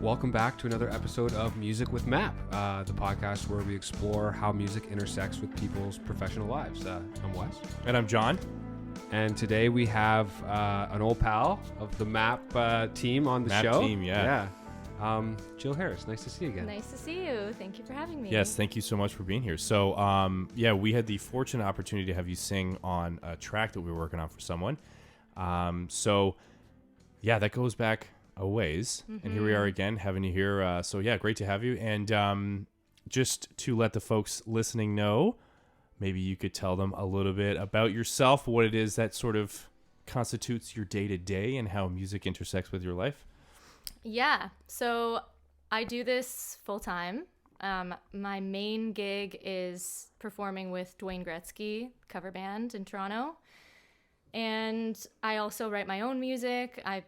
Welcome back to another episode of Music with Map, the podcast where we explore how music intersects with people's professional lives. I'm Wes. And I'm John. And today we have an old pal of the Map team on the Map show. team, yeah. Jill Harris, nice to see you again. Nice to see you. Thank you for having me. Yes, thank you so much for being here. So, we had the fortunate opportunity to have you sing on a track that we were working on for someone. That goes back a ways. Mm-hmm. And here we are again, having you here. Great to have you. And just to let the folks listening know, maybe you could tell them a little bit about yourself, what it is that sort of constitutes your day-to-day and how music intersects with your life. Yeah, so I do this full-time. My main gig is performing with Dwayne Gretzky cover band in Toronto. And I also write my own music. I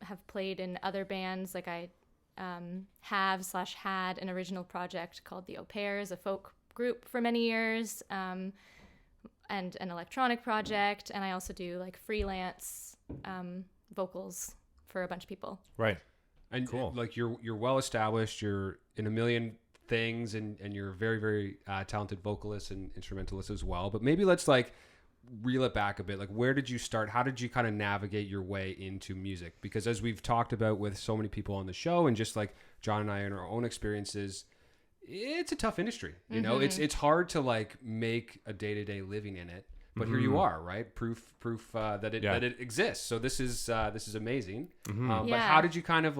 have played in other bands, like I had an original project called the Au Pairs, a folk group for many years, and an electronic project. And I also do like freelance vocals for a bunch of people. Right. And cool. Like you're well established, you're in a million things, and you're a very, very talented vocalist and instrumentalist as well. But maybe let's reel it back a bit. Like, where did you start? How did you kind of navigate your way into music? Because as we've talked about with so many people on the show, and just like John and I in our own experiences, it's a tough industry. You know, it's hard to make a day-to-day living in it. But here you are, right? Proof that it exists. So this is amazing. But how did you kind of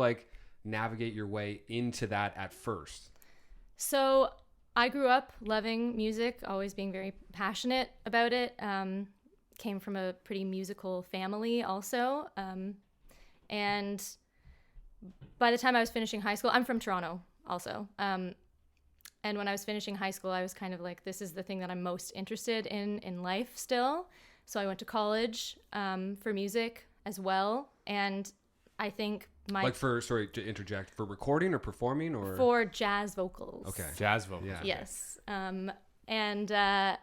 navigate your way into that at first? So I grew up loving music, always being very passionate about it. Came from a pretty musical family also. And by the time I was finishing high school, I'm from Toronto also. And when I was finishing high school, I was kind of like, this is the thing that I'm most interested in life still. So I went to college for music as well. And I think sorry to interject, for recording or performing or? For jazz vocals. Okay. Jazz vocals. Yeah. Yes. And I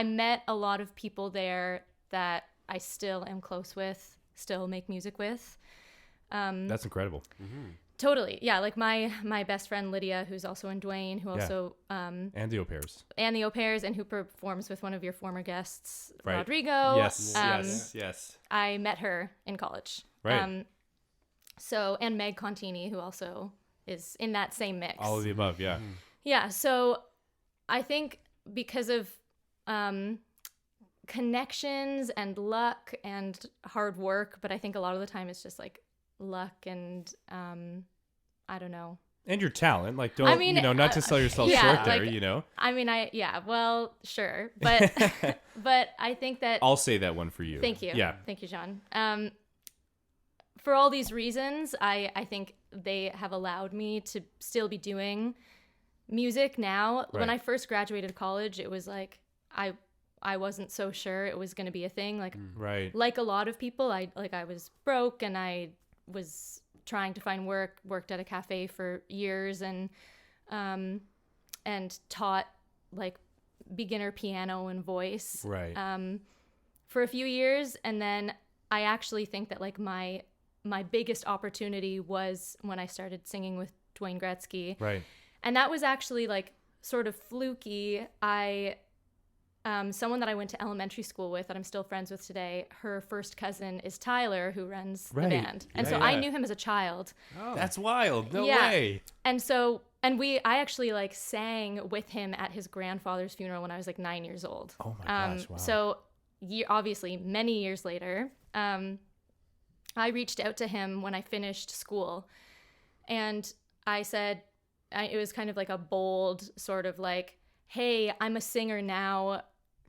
met a lot of people there that I still am close with, still make music with. That's incredible. Mm-hmm. Totally. Yeah. Like my best friend, Lydia, who's also in Dwayne, who also... and the Au Pairs. And the Au Pairs, and who performs with one of your former guests, right. Rodrigo. Yes, yes. I met her in college. Right. And Meg Contini, who also is in that same mix. All of the above, yeah. Mm. Yeah. So I think because of connections and luck and hard work, but I think a lot of the time it's just luck and I don't know. And your talent, not to sell yourself short there, I mean, well, sure. But but I think that I'll say that one for you. Thank you. Yeah. Thank you, John. For all these reasons, I think they have allowed me to still be doing music now. Right. When I first graduated college, it was I wasn't so sure it was going to be a thing. Right. Like a lot of people, I was broke and I was trying to find work, worked at a cafe for years and taught beginner piano and voice. Right. For a few years. And then I actually think that my biggest opportunity was when I started singing with Dwayne Gretzky. Right. And that was actually sort of fluky. Someone that I went to elementary school with that I'm still friends with today, her first cousin is Tyler, who runs the band. And I knew him as a child. Oh. That's wild. No way. And I actually sang with him at his grandfather's funeral when I was 9 years old. Oh my gosh, wow. So obviously many years later, I reached out to him when I finished school, and I said, it was kind of a bold sort of hey, I'm a singer now.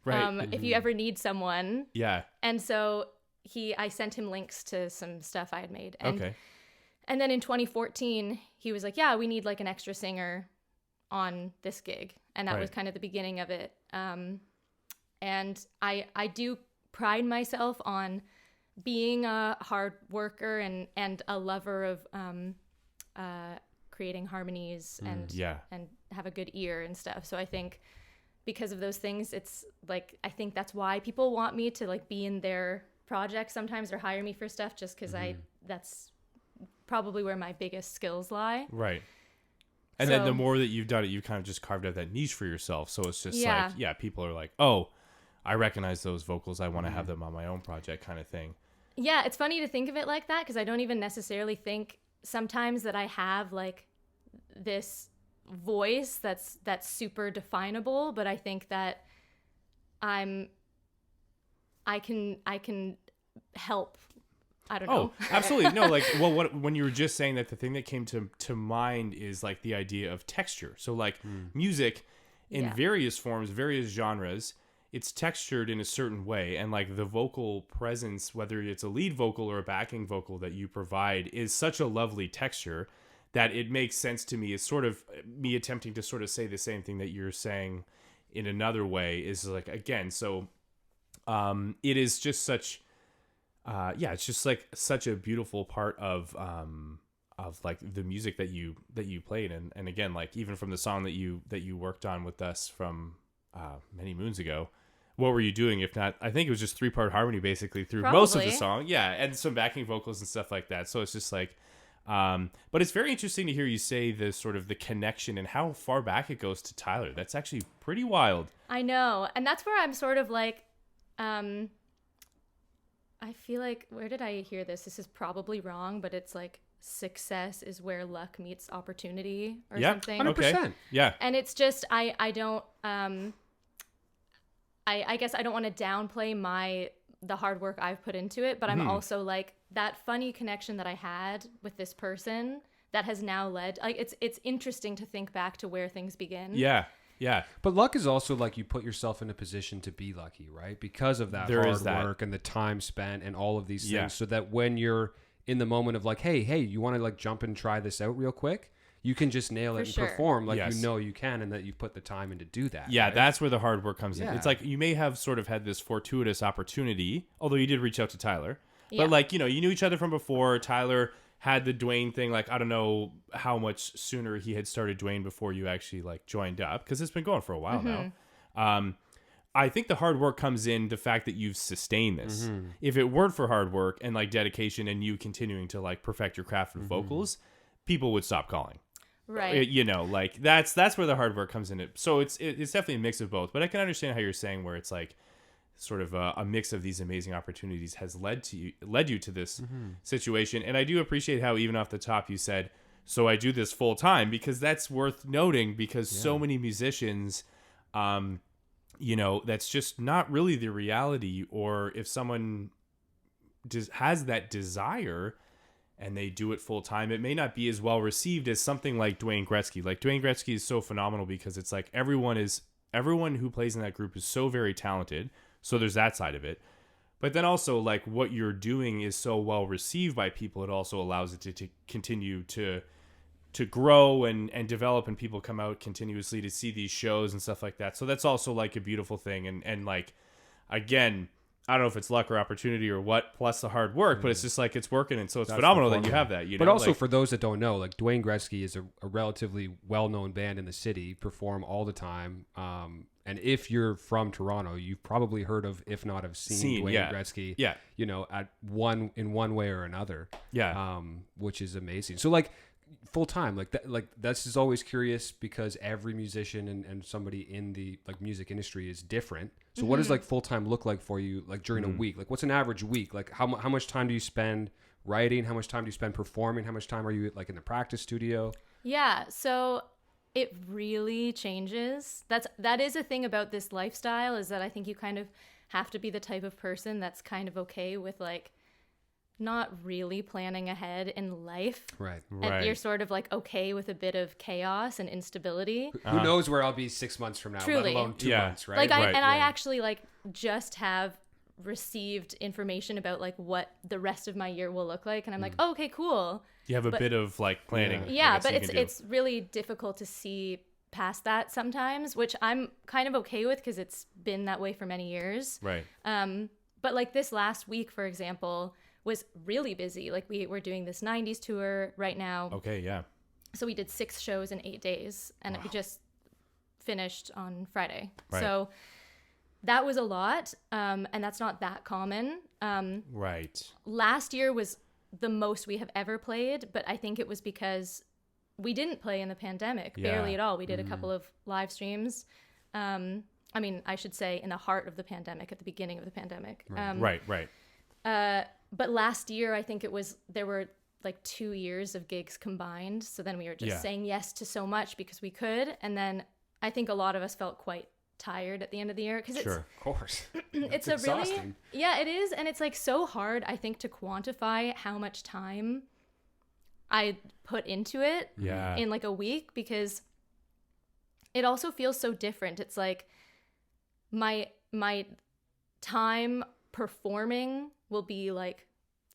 Right. If you ever need someone. Yeah. And so I sent him links to some stuff I had made. Okay. And then in 2014, he was like, yeah, we need an extra singer on this gig. And that was kind of the beginning of it. And I do pride myself on being a hard worker and a lover of creating harmonies and have a good ear and stuff. So I think because of those things, it's I think that's why people want me to be in their projects sometimes or hire me for stuff just because that's probably where my biggest skills lie. Right. And then the more that you've done it, you've kind of just carved out that niche for yourself. So it's just like, yeah, people are like, oh, I recognize those vocals. I want to have them on my own project kind of thing. Yeah, it's funny to think of it like that because I don't even necessarily think sometimes that I have like this voice that's super definable, but I think that I can help. I don't know. Oh, absolutely. No, like, well, when you were just saying that, the thing that came to mind is like the idea of texture. So like music in various forms, various genres, it's textured in a certain way. And like the vocal presence, whether it's a lead vocal or a backing vocal that you provide, is such a lovely texture that it makes sense to me. It's sort of me attempting to sort of say the same thing that you're saying in another way is like, again, so it is just such, it's just like such a beautiful part of like the music that you played. And again, like even from the song that you worked on with us from many moons ago, what were you doing if not, I think it was just 3-part harmony basically through most of the song. Yeah. And some backing vocals and stuff like that. So it's just like, but it's very interesting to hear you say the sort of the connection and how far back it goes to Tyler. That's actually pretty wild. I know. And that's where I'm sort of like, I feel like, where did I hear this? This is probably wrong, but it's like success is where luck meets opportunity or something. 100%. Okay. Yeah. And it's just, I don't, I guess I don't want to downplay the hard work I've put into it, but I'm also like that funny connection that I had with this person that has now led, like, it's interesting to think back to where things begin. Yeah. Yeah. But luck is also like you put yourself in a position to be lucky, right? Because of that hard work and the time spent and all of these things, so that when you're in the moment of like, hey, you want to like jump and try this out real quick, you can just nail it and perform like you know you can, and that you put the time in to do that. Yeah, right? that's where the hard work comes in. It's like you may have sort of had this fortuitous opportunity, although you did reach out to Tyler. But like, you know, you knew each other from before. Tyler had the Dwayne thing. Like, I don't know how much sooner he had started Dwayne before you actually like joined up, because it's been going for a while now. I think the hard work comes in the fact that you've sustained this. If it weren't for hard work and like dedication and you continuing to like perfect your craft with vocals, people would stop calling. Right. You know, like that's where the hard work comes in. So it's definitely a mix of both. But I can understand how you're saying where it's like sort of a mix of these amazing opportunities has led you to this situation. And I do appreciate how even off the top you said, so I do this full time, because that's worth noting, because so many musicians, you know, that's just not really the reality. Or if someone has that desire and they do it full time, it may not be as well received as something like Dwayne Gretzky. Like Dwayne Gretzky is so phenomenal because it's like everyone who plays in that group is so very talented. So there's that side of it. But then also like what you're doing is so well received by people. It also allows it to continue to grow and develop, and people come out continuously to see these shows and stuff like that. So that's also like a beautiful thing. And like, again, I don't know if it's luck or opportunity or what, plus the hard work, but it's just like it's working. And so it's phenomenal that you have that. You know? But also like, for those that don't know, like Dwayne Gretzky is a relatively well-known band in the city, perform all the time. And if you're from Toronto, you've probably heard of, if not have seen Dwayne Gretzky, you know, in one way or another. Yeah. Which is amazing. So like full time, like that's just always curious, because every musician and somebody in the like music industry is different. So what does like full time look like for you, like during a week? Like what's an average week? Like how much time do you spend writing? How much time do you spend performing? How much time are you like in the practice studio? Yeah. So it really changes. That is a thing about this lifestyle, is that I think you kind of have to be the type of person that's kind of okay with like not really planning ahead in life. Right. And you're sort of like okay with a bit of chaos and instability. Who knows where I'll be 6 months from now, Truly. let alone 2 months, right? Like I actually like just have received information about like what the rest of my year will look like, and I'm like, oh, okay, cool. You have a bit of like planning. Yeah, but it's really difficult to see past that sometimes, which I'm kind of okay with because it's been that way for many years. Right. But like this last week, for example, was really busy. Like we're doing this 90s tour right now. Okay, yeah. So we did 6 shows in 8 days, and we just finished on Friday. Right. So that was a lot. And that's not that common. Right. Last year was the most we have ever played, but I think it was because we didn't play in the pandemic, barely at all. We did a couple of live streams. I mean, I should say in the heart of the pandemic, at the beginning of the pandemic. Right. But last year, I think there were like 2 years of gigs combined. So then we were just saying yes to so much because we could. And then I think a lot of us felt quite tired at the end of the year. Because of course. It's a really, it is. And it's like so hard, I think, to quantify how much time I put into it in like a week, because it also feels so different. It's like my time performing will be like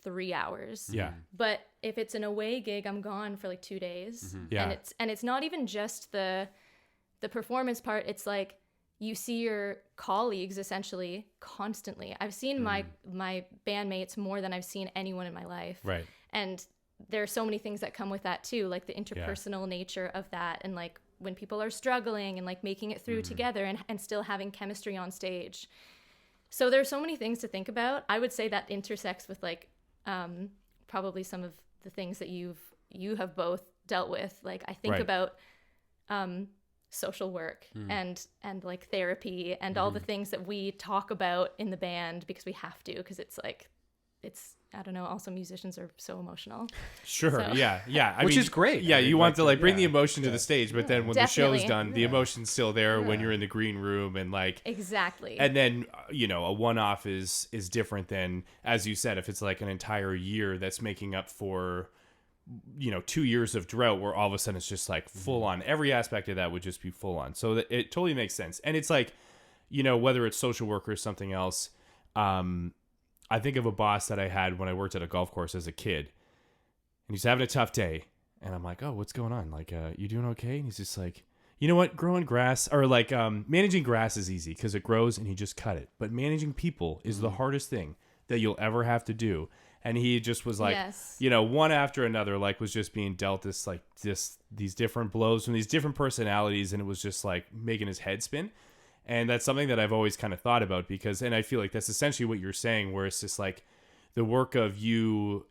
3 hours. Yeah. But if it's an away gig, I'm gone for like 2 days. Yeah. And it's not even just the performance part. It's like you see your colleagues essentially constantly. I've seen my bandmates more than I've seen anyone in my life. Right. And there are so many things that come with that too, like the interpersonal nature of that, and like when people are struggling and like making it through together and still having chemistry on stage. So there's so many things to think about. I would say that intersects with like probably some of the things that you have both dealt with. Like I think about social work and like therapy and all the things that we talk about in the band because we have to, because it's like I don't know. Also, musicians are so emotional. Sure. So. Yeah. Which is great. Yeah. You want to like bring the emotion to Yeah. the stage, but then when Definitely. the show's done, the emotion's still there when you're in the green room and like. Exactly. And then, a one-off is different than, as you said, if it's like an entire year that's making up for, 2 years of drought where all of a sudden it's just like full on. Every aspect of that would just be full on. So that it totally makes sense. And it's like, whether it's social work or something else, I think of a boss that I had when I worked at a golf course as a kid, and he's having a tough day. And I'm like, oh, what's going on? Like, you doing okay? And he's just like, you know what? Growing grass or like managing grass is easy because it grows and you just cut it. But managing people is the hardest thing that you'll ever have to do. And he just was like, one after another, like was just being dealt these different blows from these different personalities. And it was just like making his head spin. And that's something that I've always kind of thought about and I feel like that's essentially what you're saying, where it's just like the work of you,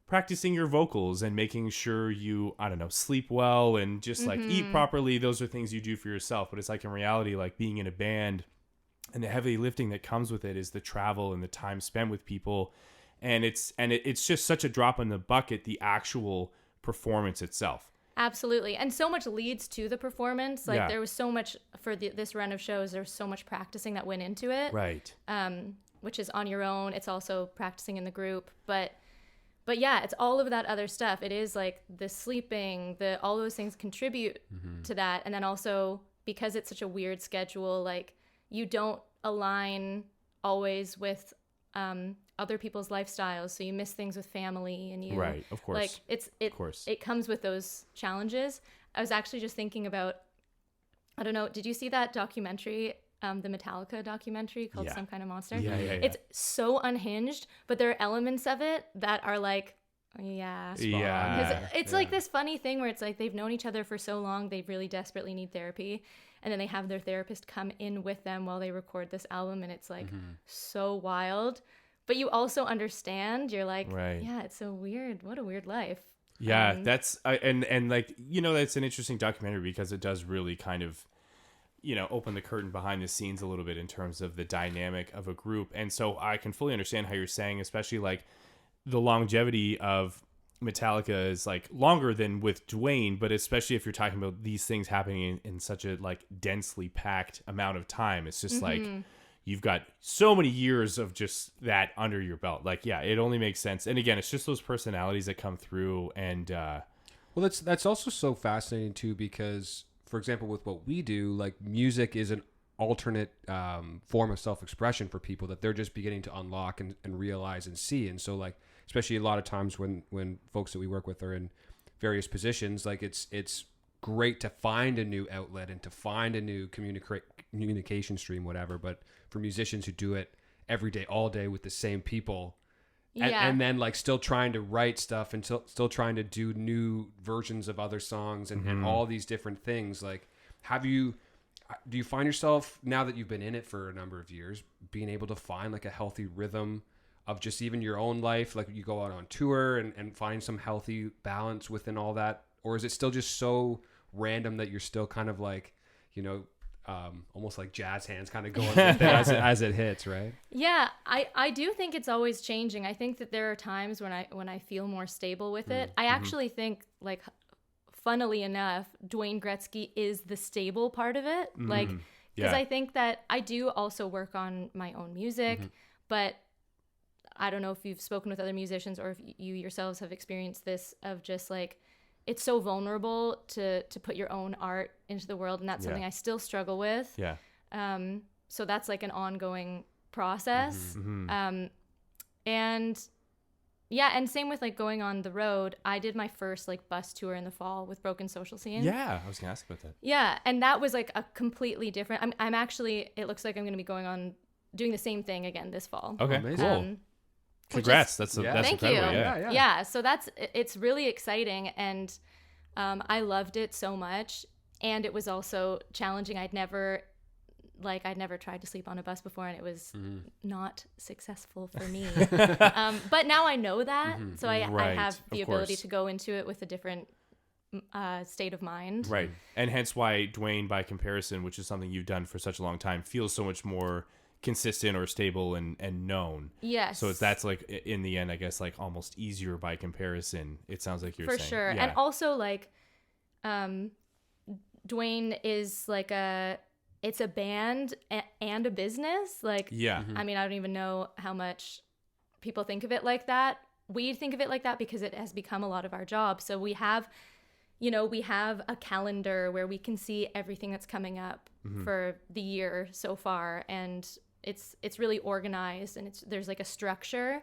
practicing your vocals and making sure you, I don't know, sleep well and just like eat properly. Those are things you do for yourself. But it's like in reality, like being in a band and the heavy lifting that comes with it is the travel and the time spent with people. And it's just such a drop in the bucket, the actual performance itself. Absolutely. And so much leads to the performance. Like there was so much for this run of shows. There's so much practicing that went into it. Right. Which is on your own. It's also practicing in the group. But yeah, it's all of that other stuff. It is like the sleeping, all those things contribute to that. And then also because it's such a weird schedule, like you don't align always with other people's lifestyles, so you miss things with family and you right, of course, like it comes with those challenges. I was actually just thinking about, I don't know, did you see that documentary, the Metallica documentary called Some Kind of Monster? Yeah. It's so unhinged, but there are elements of it that are like, because it's like this funny thing where it's like they've known each other for so long, they really desperately need therapy, and then they have their therapist come in with them while they record this album, and it's like so wild. But you also understand, you're like, yeah, it's so weird. What a weird life. Yeah, that's, and like, that's an interesting documentary because it does really kind of, open the curtain behind the scenes a little bit in terms of the dynamic of a group. And so I can fully understand how you're saying, especially like the longevity of Metallica is like longer than with Dwayne, but especially if you're talking about these things happening in such a like densely packed amount of time, it's just like, you've got so many years of just that under your belt. Like, yeah, it only makes sense. And again, it's just those personalities that come through. And well, that's also so fascinating too, because for example, with what we do, like music is an alternate form of self-expression for people that they're just beginning to unlock and realize and see. And so like, especially a lot of times when folks that we work with are in various positions, like it's great to find a new outlet and to find a new communication stream, whatever. But for musicians who do it every day, all day with the same people, and then like still trying to write stuff and still trying to do new versions of other songs and all these different things, like have you do you find yourself, now that you've been in it for a number of years, being able to find like a healthy rhythm of just even your own life? Like you go out on tour and find some healthy balance within all that? Or is it still just so random that you're still kind of like, you know, almost like jazz hands kind of going with it as it hits, right? Yeah, I do think it's always changing. I think that there are times when I feel more stable with it. I actually think, like, funnily enough, Dwayne Gretzky is the stable part of it. Like, because I think that I do also work on my own music, but I don't know if you've spoken with other musicians or if you yourselves have experienced this, of just like, it's so vulnerable to put your own art into the world. And that's something I still struggle with. Yeah. So that's like an ongoing process. And yeah, and same with like going on the road. I did my first like bus tour in the fall with Broken Social Scene. Yeah, I was gonna ask about that. Yeah, and that was like a completely different. I'm actually. It looks like I'm going to be going on doing the same thing again this fall. Okay, cool. Congrats! That's thank incredible. you. Yeah. So it's really exciting, and I loved it so much, and it was also challenging. I'd never tried to sleep on a bus before, and it was not successful for me. But now I know that, so I have the ability to go into it with a different state of mind. Right, and hence why Dwayne, by comparison, which is something you've done for such a long time, feels so much more consistent or stable and known. Yes. So that's like, in the end, I guess, like almost easier by comparison. It sounds like you're saying. For sure. Yeah. And also like, Dwayne is like it's a band and a business. Like, I mean, I don't even know how much people think of it like that. We think of it like that because it has become a lot of our job. So we have a calendar where we can see everything that's coming up for the year so far. And it's really organized, and there's like a structure,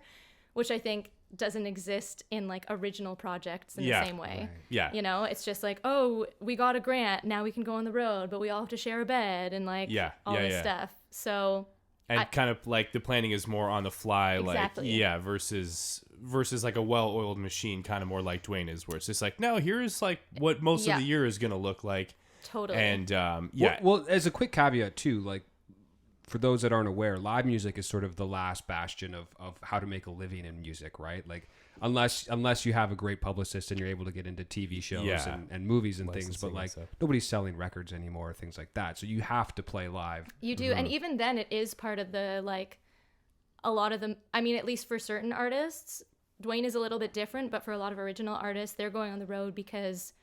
which I think doesn't exist in like original projects in the same way. Right. Yeah. You know, it's just like, oh, we got a grant, now we can go on the road, but we all have to share a bed and like all this stuff. So kind of like the planning is more on the fly, exactly. like versus like a well-oiled machine, kind of more like Dwayne is, where it's just like, no, here's like what most of the year is gonna look like. Totally. And well, as a quick caveat too, like, for those that aren't aware, live music is sort of the last bastion of how to make a living in music, right? Like, unless you have a great publicist and you're able to get into TV shows and movies and things, but like nobody's selling records anymore, things like that. So you have to play live. You do. And even then it is part of the, like, a lot of them, I mean, at least for certain artists, Dwayne is a little bit different, but for a lot of original artists, they're going on the road because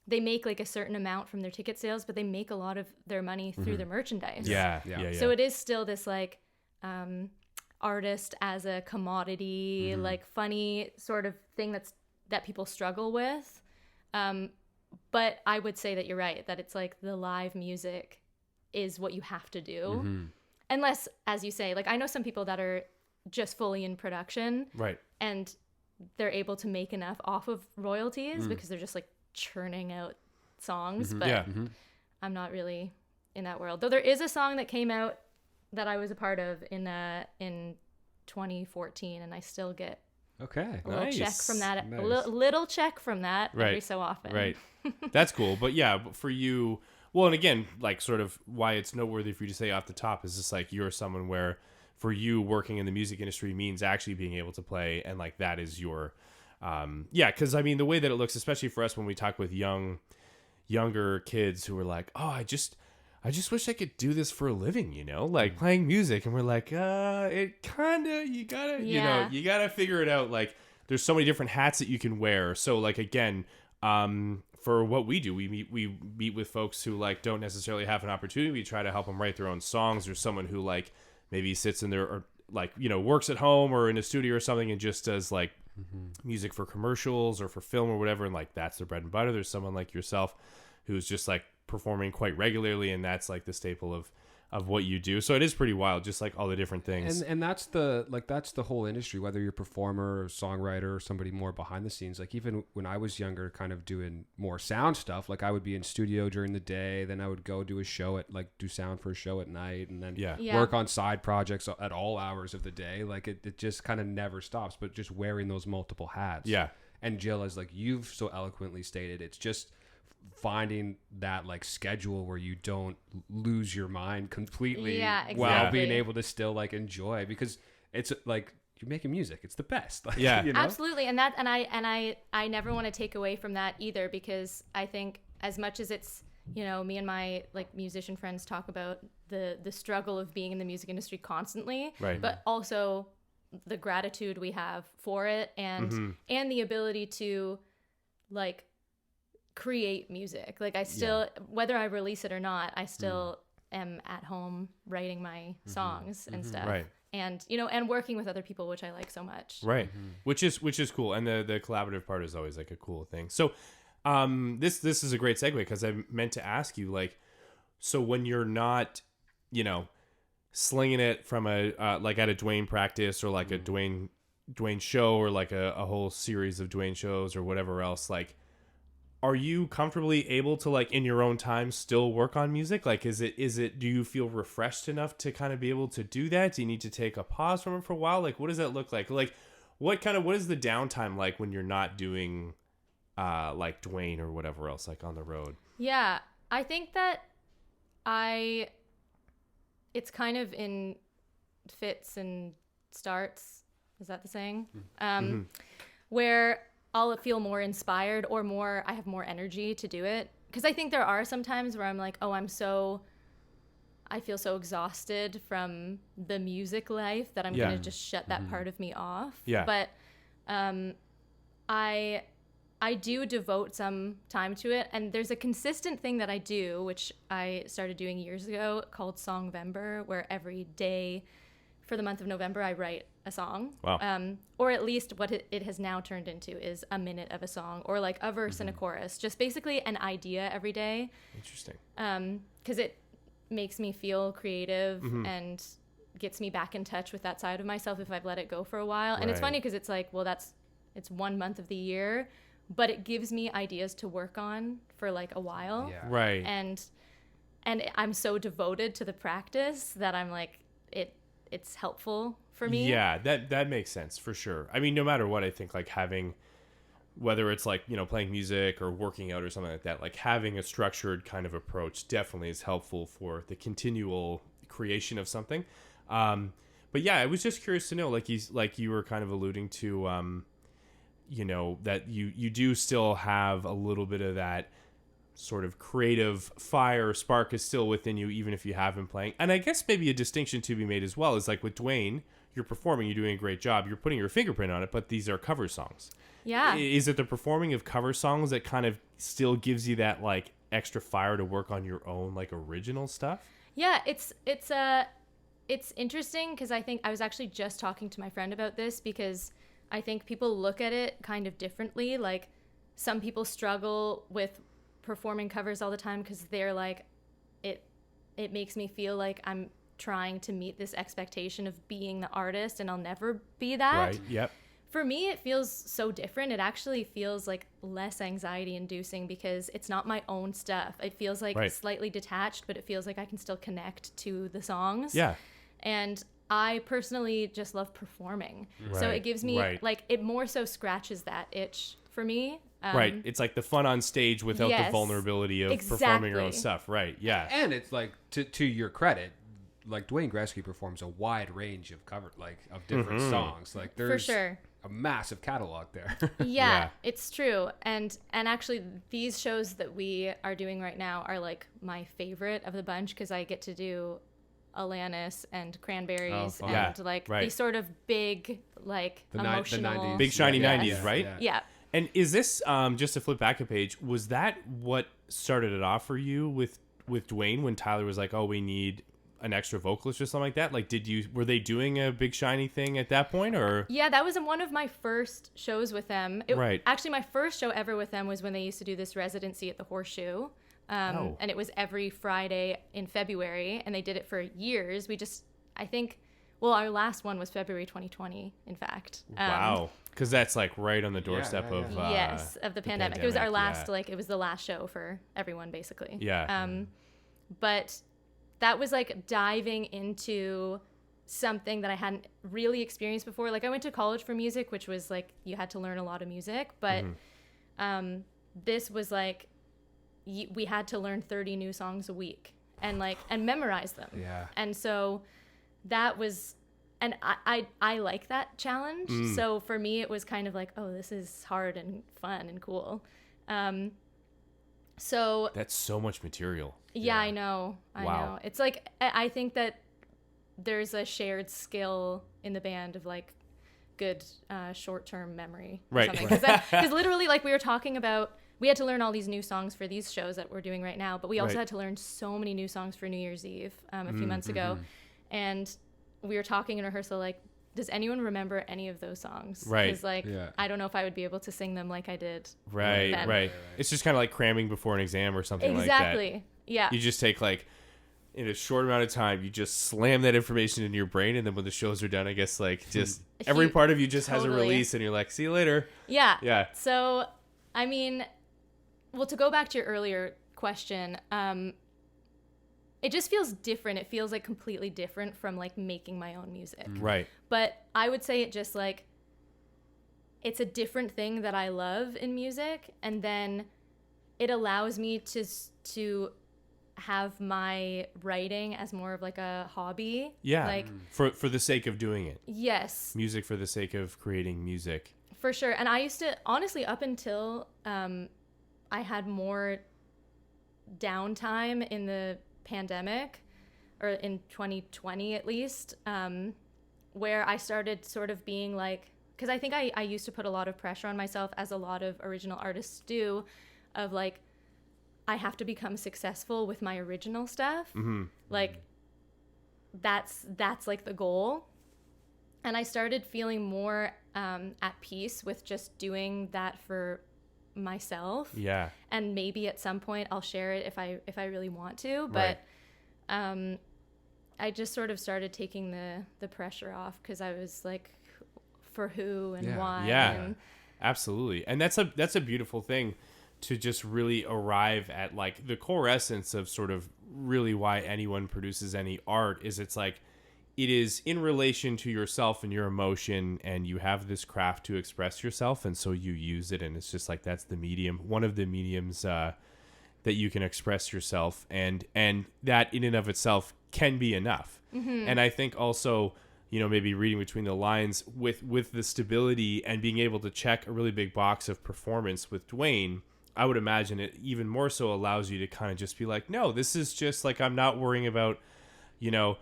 they make like a certain amount from their ticket sales, but they make a lot of their money through their merchandise. Yeah. So it is still this like artist as a commodity, like funny sort of thing that people struggle with. But I would say that you're right, that it's like the live music is what you have to do. Unless, as you say, like I know some people that are just fully in production. Right. And they're able to make enough off of royalties because they're just like churning out songs, but I'm not really in that world. Though there is a song that came out that I was a part of in 2014, and I still get a little check from that, a little check from that every so often. Right. That's cool. But yeah, for you, well, and again, like sort of why it's noteworthy for you to say off the top is just like you're someone where for you working in the music industry means actually being able to play, and like that is your because I mean the way that it looks, especially for us when we talk with younger kids who are like, oh, I just wish I could do this for a living, you know, like playing music, and we're like, it kind of, you gotta figure it out. Like there's so many different hats that you can wear. So like again, for what we do, we meet with folks who like don't necessarily have an opportunity. We try to help them write their own songs. There's someone who like maybe sits in there or like, you know, works at home or in a studio or something and just does like music for commercials or for film or whatever, and like that's their bread and butter. There's someone like yourself who's just like performing quite regularly, and that's like the staple of what you do. So it is pretty wild, just like all the different things. And that's the whole industry, whether you're a performer or songwriter or somebody more behind the scenes. Like even when I was younger, kind of doing more sound stuff, like I would be in studio during the day, then I would go do a show do sound for a show at night, and then work on side projects at all hours of the day. Like it just kind of never stops, but just wearing those multiple hats. Yeah. And Jill, as like you've so eloquently stated, it's just finding that like schedule where you don't lose your mind completely Yeah, while exactly. being able to still like enjoy, because it's like you're making music. It's the best. Like, Yeah. you know? Absolutely. And I never want to take away from that either, because I think as much as it's, you know, me and my like musician friends talk about the struggle of being in the music industry constantly, Right. but also the gratitude we have for it, and the ability to like create music. Like I still, whether I release it or not, I still am at home writing my songs and stuff. Right. And, you know, and working with other people, which I like so much. Right. Which is cool. And the collaborative part is always like a cool thing. So this is a great segue, because I meant to ask you, like, so when you're not, you know, slinging it from a like at a Dwayne practice, or like a Dwayne show, or like a whole series of Dwayne shows or whatever else, like, are you comfortably able to, like, in your own time still work on music? Like, is it do you feel refreshed enough to kind of be able to do that? Do you need to take a pause from it for a while? Like, what does that look like? Like, what is the downtime like when you're not doing like Dwayne or whatever else, like on the road? Yeah, I think that it's kind of in fits and starts. Is that the saying? Where I'll feel more inspired, or I have more energy to do it. Because I think there are some times where I'm like, oh, I feel so exhausted from the music life that I'm Yeah. going to just shut that part of me off. Yeah. But I do devote some time to it. And there's a consistent thing that I do, which I started doing years ago, called Songvember, where every day for the month of November, I write a song. Wow. Or at least what it has now turned into is a minute of a song, or like a verse and a chorus. Just basically an idea every day. Interesting. Because it makes me feel creative and gets me back in touch with that side of myself if I've let it go for a while. And it's Right. funny because it's like, well, it's 1 month of the year, but it gives me ideas to work on for like a while. Yeah. Right. And I'm so devoted to the practice that I'm like, it's helpful for me. Yeah, that makes sense for sure. I mean, no matter what, I think like having, whether it's like, you know, playing music or working out or something like that, like having a structured kind of approach definitely is helpful for the continual creation of something. But yeah, I was just curious to know, like you were kind of alluding to, you know, that you do still have a little bit of that sort of creative fire spark is still within you, even if you have been playing. And I guess maybe a distinction to be made as well is like with Dwayne, you're performing, you're doing a great job, you're putting your fingerprint on it, but these are cover songs. Yeah. Is it the performing of cover songs that kind of still gives you that like extra fire to work on your own like original stuff? Yeah, it's interesting because I think I was actually just talking to my friend about this, because I think people look at it kind of differently. Like some people struggle with performing covers all the time because they're like, it makes me feel like I'm trying to meet this expectation of being the artist and I'll never be that. Right. Yep. For me, it feels so different. It actually feels like less anxiety inducing because it's not my own stuff. It feels like Right. slightly detached, but it feels like I can still connect to the songs. Yeah. And I personally just love performing. So Right, it gives me right. like, it more so scratches that itch for me. Right. It's like the fun on stage without the yes, vulnerability of performing your own exactly. stuff. Right. Yeah. And it's like, to your credit, like Dwayne Gretzky performs a wide range of of different songs. Like there's For sure. a massive catalog there. Yeah, it's true. And actually these shows that we are doing right now are like my favorite of the bunch because I get to do Alanis and Cranberries fun. and Yeah, like right. these sort of big like The emotional 90s. Big shiny Yes. 90s, right? Yeah. And is this just to flip back a page? Was that what started it off for you with Dwayne when Tyler was like, "Oh, we need an extra vocalist" or something like that? Like, were they doing a Big Shiny thing at that point, or? Yeah, that was one of my first shows with them. Right. Actually, my first show ever with them was when they used to do this residency at the Horseshoe. Oh. And it was every Friday in February, and they did it for years. Our last one was February 2020, in fact. Wow, because that's like right on the doorstep yeah, of Yes, of the pandemic. It was our last, yeah. it was the last show for everyone, basically. Yeah. But that was like diving into something that I hadn't really experienced before. Like I went to college for music, which was like you had to learn a lot of music, but this was like we had to learn 30 new songs a week and memorize them. Yeah. And so that was, and I like that challenge. So for me, it was kind of like, oh, this is hard and fun and cool. So That's so much material. yeah, I know. Wow. It's like, I think that there's a shared skill in the band of like good short-term memory. Right. Because literally, like, we were talking about, we had to learn all these new songs for these shows that we're doing right now, but we also had to learn so many new songs for New Year's Eve a few months ago. And we were talking in rehearsal, like, does anyone remember any of those songs? Right. Because, like, I don't know if I would be able to sing them like I did. Right, then. right. It's just kind of like cramming before an exam or something like that. Exactly. Yeah. You just take, like, in a short amount of time, you just slam that information into your brain, and then when the shows are done, I guess, like, just every part of you just has a release, and you're like, see you later. Yeah. Yeah. So, I mean, well, to go back to your earlier question, it just feels different. It feels like completely different from like making my own music. Right. But I would say it just like, it's a different thing that I love in music. And then it allows me to have my writing as more of like a hobby. Yeah. Like, for the sake of doing it. yes. Music for the sake of creating music. For sure. And I used to, honestly, up until I had more downtime in the pandemic, or in 2020 at least, where I started sort of being like, because I think I used to put a lot of pressure on myself, as a lot of original artists do, of like, I have to become successful with my original stuff. Like, that's like the goal. And I started feeling more at peace with just doing that for myself. Yeah. And maybe at some point I'll share it if I really want to. But I just sort of started taking the pressure off, because I was like, for who and why. Yeah. And Absolutely. And that's a beautiful thing, to just really arrive at like the core essence of sort of really why anyone produces any art is, it's like, it is in relation to yourself and your emotion, and you have this craft to express yourself, and so you use it, and it's just like, that's the medium, one of the mediums that you can express yourself, and that in and of itself can be enough. And I think also, you know, maybe reading between the lines with the stability and being able to check a really big box of performance with Dwayne, I would imagine it even more so allows you to kind of just be like, no, this is just like, I'm not worrying about, you know,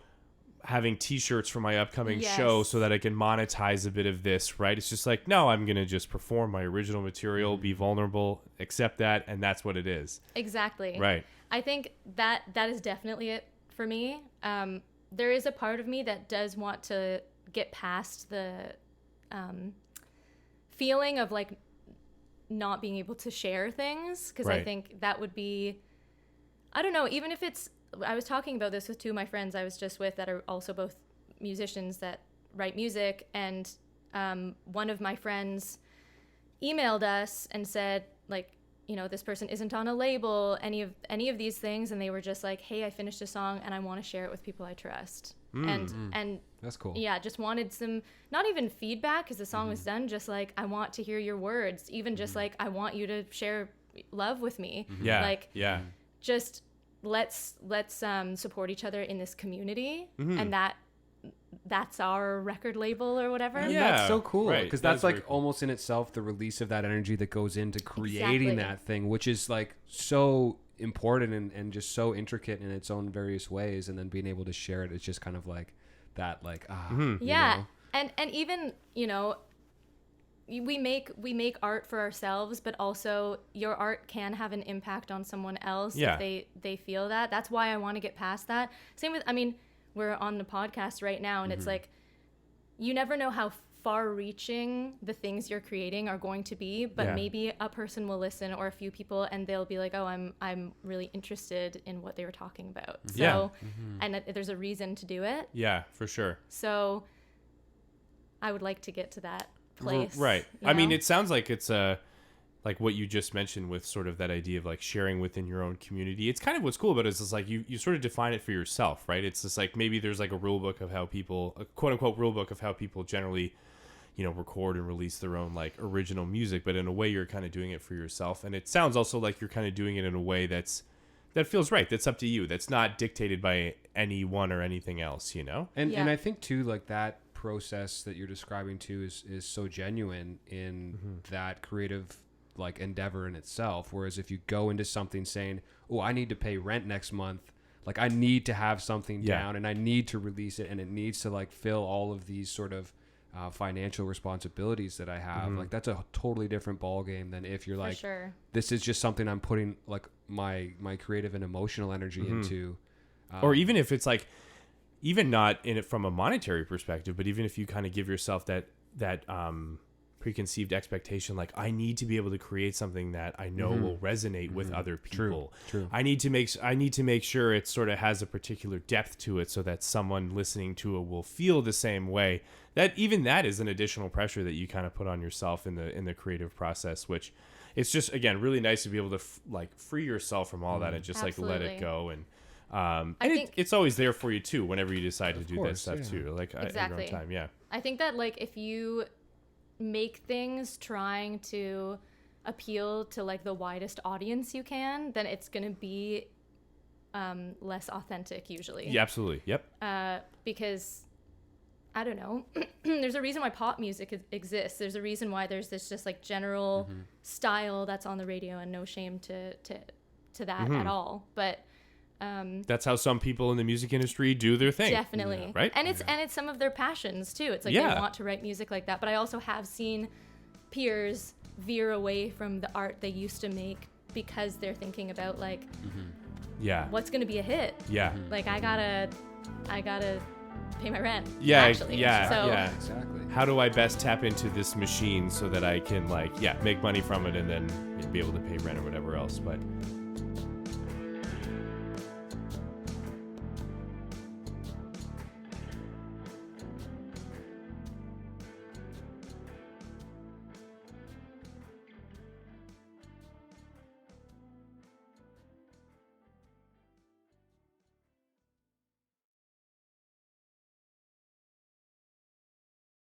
having t-shirts for my upcoming show so that I can monetize a bit of this, right? It's just like, no, I'm going to just perform my original material, be vulnerable, accept that, and that's what it is. exactly. Right. I think that is definitely it for me. There is a part of me that does want to get past the feeling of like not being able to share things, because I think that would be, I don't know, even if it's, I was talking about this with two of my friends I was just with that are also both musicians that write music, and one of my friends emailed us and said, like, you know, this person isn't on a label, any of these things, and they were just like, hey, I finished a song and I want to share it with people I trust. And that's cool. Yeah, just wanted some, not even feedback because the song was done, just like, I want to hear your words, even just like, I want you to share love with me. Yeah. Like, just let's support each other in this community, and that's our record label or whatever. And Yeah, that's so cool, right. because That that's is like very cool. almost in itself the release of that energy that goes into creating Exactly. that thing, which is like so important and just so intricate in its own various ways, and then being able to share it is just kind of like that, like you Yeah. know? And even, you know, we make art for ourselves, but also your art can have an impact on someone else Yeah. if they feel that. That's why I want to get past that. Same with, I mean, we're on the podcast right now, and it's like, you never know how far-reaching the things you're creating are going to be, but maybe a person will listen, or a few people, and they'll be like, oh, I'm really interested in what they were talking about. So, and there's a reason to do it. Yeah, for sure. So I would like to get to that place. Right. you I mean, know? it sounds like it's like what you just mentioned with sort of that idea of like sharing within your own community. It's kind of what's cool about it is it's like you sort of define it for yourself, right? It's just like maybe there's like a rule book of how people, a quote unquote rule book of how people generally, record and release their own like original music, but in a way you're kind of doing it for yourself. And it sounds also like you're kind of doing it in a way that feels right. That's up to you. That's not dictated by anyone or anything else, And I think too, like that process that you're describing too is so genuine in that creative like endeavor in itself. Whereas if you go into something saying, oh, I need to pay rent next month, like I need to have something down and I need to release it and it needs to like fill all of these sort of financial responsibilities that I have, like that's a totally different ball game than if you're like, this is just something I'm putting like my creative and emotional energy into. Or even if it's like, even not in it from a monetary perspective, but even if you kind of give yourself that preconceived expectation, like I need to be able to create something that I know will resonate with other people. True. I need to make sure it sort of has a particular depth to it so that someone listening to it will feel the same way. That is an additional pressure that you kind of put on yourself in the creative process, which it's just, again, really nice to be able to free yourself from all that and just like let it go. And it's always there for you too whenever you decide to do that stuff too, like at your own time. I think that like if you make things trying to appeal to like the widest audience you can, then it's gonna be less authentic usually. Yeah, absolutely. Yep. Because I don't know, there's a reason why pop music exists. There's a reason why there's this just like general style that's on the radio, and no shame to that at all. But that's how some people in the music industry do their thing. Definitely. Right. And it's some of their passions too. It's like they want to write music like that. But I also have seen peers veer away from the art they used to make because they're thinking about like, what's going to be a hit? Yeah. Like I gotta pay my rent. Yeah. Actually. Yeah. Exactly. How do I best tap into this machine so that I can make money from it and then be able to pay rent or whatever else? But